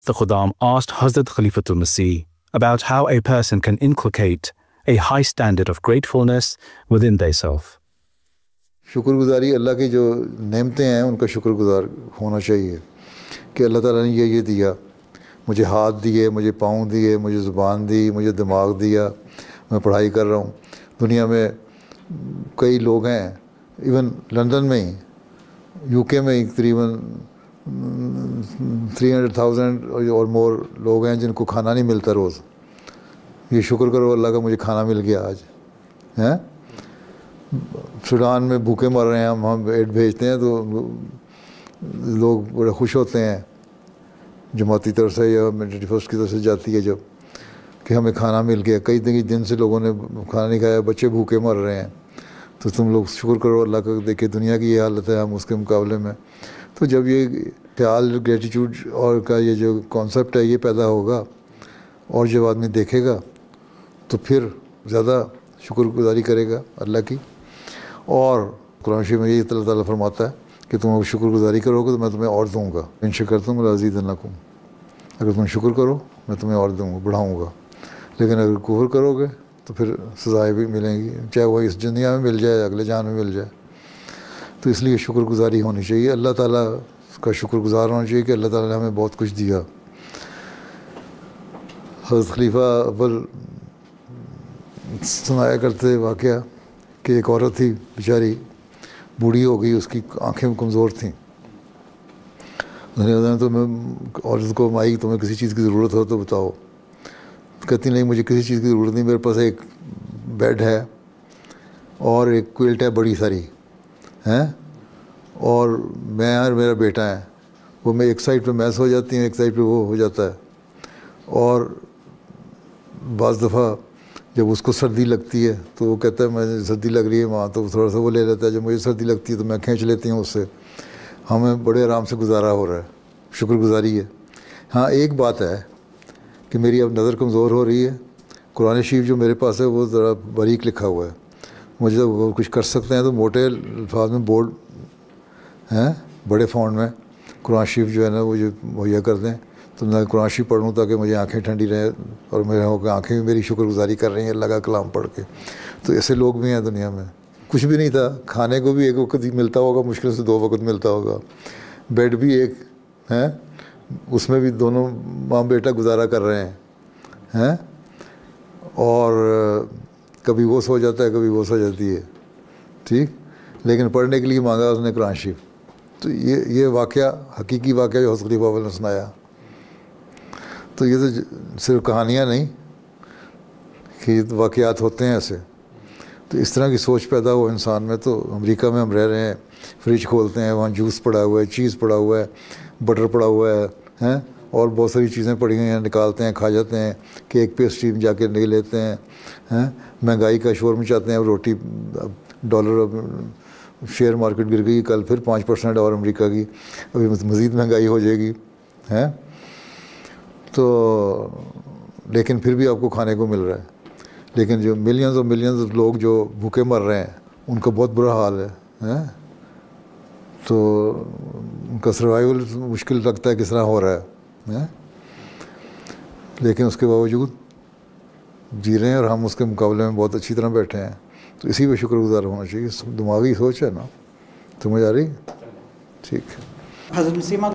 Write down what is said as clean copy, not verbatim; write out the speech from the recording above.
the Khuddam asked Hazrat Khalifatul Masih about how a person can inculcate a high standard of gratefulness within themselves. शुक्रगुजारी अल्लाह की जो नेमतें हैं उनका शुक्रगुजार होना चाहिए कि अल्लाह ताला ने ये दिया, मुझे हाथ दिए, मुझे पाँव दिए, मुझे ज़ुबान दी, मुझे दिमाग दिया, मैं पढ़ाई कर रहा हूँ। दुनिया में कई लोग हैं, इवन लंदन में ही, यूके में ही तकरीबन 300,000 और मोर लोग हैं जिनको खाना नहीं मिलता रोज़। ये शुक्र करो अल्लाह का मुझे खाना मिल गया आज, हैं। सूडान में भूखे मर रहे हैं, हम एड भेजते हैं तो लोग बड़े खुश होते हैं, जमाती तरफ से या मिलिट्री फोर्स की तरफ से जाती है जब, कि हमें खाना मिल गया। कई दिन से लोगों ने खाना नहीं खाया, बच्चे भूखे मर रहे हैं, तो तुम लोग शुक्र करो अल्लाह का। देखिए दुनिया की ये हालत है, हम उसके मुकाबले में। तो जब ये ख्याल ग्रेटिट्यूड और का ये जो कॉन्सेप्ट है ये पैदा होगा और जब आदमी देखेगा तो फिर ज़्यादा शुक्रगुजारी करेगा अल्लाह की। और कुरान शरीफ में यही अल्लाह ताला फरमाता है कि तुम अगर शुक्रगुजारी करोगे तो मैं तुम्हें और दूँगा, इन शकरतुम लअज़ीदन्नकुम। अगर तुम शुक्र करो मैं तुम्हें और दूँगा, बढ़ाऊँगा। लेकिन अगर कुफ्र करोगे तो फिर सज़ाएँ भी मिलेंगी, चाहे वो इस दुनिया में मिल जाए, अगले जान में मिल जाए। तो इसलिए शुक्रगुजारी होनी चाहिए, अल्लाह ताला का शुक्रगुजार होना चाहिए कि अल्लाह ताला ने हमें बहुत कुछ दिया। हज़रत खलीफा अव्वल सुनाया करते वाक़या कि एक औरत थी बेचारी, बूढ़ी हो गई, उसकी आँखें कमज़ोर थीं। तो मैं औरत को, माई तुम्हें किसी चीज़ की ज़रूरत हो तो बताओ। कहती नहीं मुझे किसी चीज़ की ज़रूरत नहीं, मेरे पास एक बेड है और एक क्विल्ट है बड़ी सारी, हैं, और मैं और मेरा बेटा है, वो मैं एक साइड पे मैं सो जाती हूँ, एक साइड पे वो हो जाता है। और बाज़ दफ़ा जब उसको सर्दी लगती है तो वो कहता है मुझे सर्दी लग रही है वहाँ, तो थोड़ा सा वो ले लेता है। जब मुझे सर्दी लगती है तो मैं खींच लेती हूँ उससे। हमें बड़े आराम से गुजारा हो रहा है, शुक्रगुजारी है। हाँ एक बात है कि मेरी अब नज़र कमज़ोर हो रही है, कुरान शरीफ जो मेरे पास है वो ज़रा बारीक लिखा हुआ है, मुझे तो वो कुछ कर सकते हैं तो मोटे अल्फाज में बोर्ड हैं बड़े फ़ॉन्ट में कुरान शरीफ जो है ना वो जो मुहैया कर दें तो मैं कुरान शरीफ पढ़ लूँ ताकि मुझे आँखें ठंडी रहें और मेरे आँखें भी मेरी शुक्रगुजारी कर रही हैं अल्लाह का कलाम पढ़ के। तो ऐसे लोग भी हैं दुनिया में। कुछ भी नहीं था, खाने को भी एक वक्त ही मिलता होगा, मुश्किल से 2 वक्त मिलता होगा, बेड भी एक है, उसमें भी दोनों माँ बेटा गुजारा कर रहे हैं, और कभी वो सो जाता है कभी वो सो जाती है, ठीक, लेकिन पढ़ने के लिए मांगा उसने कुरान शरीफ। तो ये वाक़या हकीकी वाक़या जो हज़रत खलीफा अव्वल ने सुनाया। तो ये तो सिर्फ कहानियाँ नहीं कि वाक़यात होते हैं ऐसे। तो इस तरह की सोच पैदा हो इंसान में। तो अमेरिका में हम रह रहे हैं, फ्रिज खोलते हैं वहाँ जूस पड़ा हुआ है, चीज़ पड़ा हुआ है, बटर पड़ा हुआ है, और बहुत सारी चीज़ें पड़ी हुई हैं, निकालते हैं खा जाते हैं, केक पेस्ट्री में जाके ले लेते हैं, महंगाई का शोर मचाते हैं। रोटी डॉलर शेयर मार्केट गिर गई, कल फिर 5% और अमेरिका की, अभी मज़ीद महंगाई हो जाएगी, हैं। तो लेकिन फिर भी आपको खाने को मिल रहा है। लेकिन जो मिलियंस और मिलियंस लोग जो भूखे मर रहे हैं उनका बहुत बुरा हाल है, तो उनका सर्वाइवल मुश्किल लगता है किस तरह हो रहा है, लेकिन उसके बावजूद जी रहे हैं और हम उसके मुकाबले में बहुत अच्छी तरह बैठे हैं। तो इसी पे शुक्रगुजार होना चाहिए। दिमागी सोच है ना, समझ आ रही? ठीक है।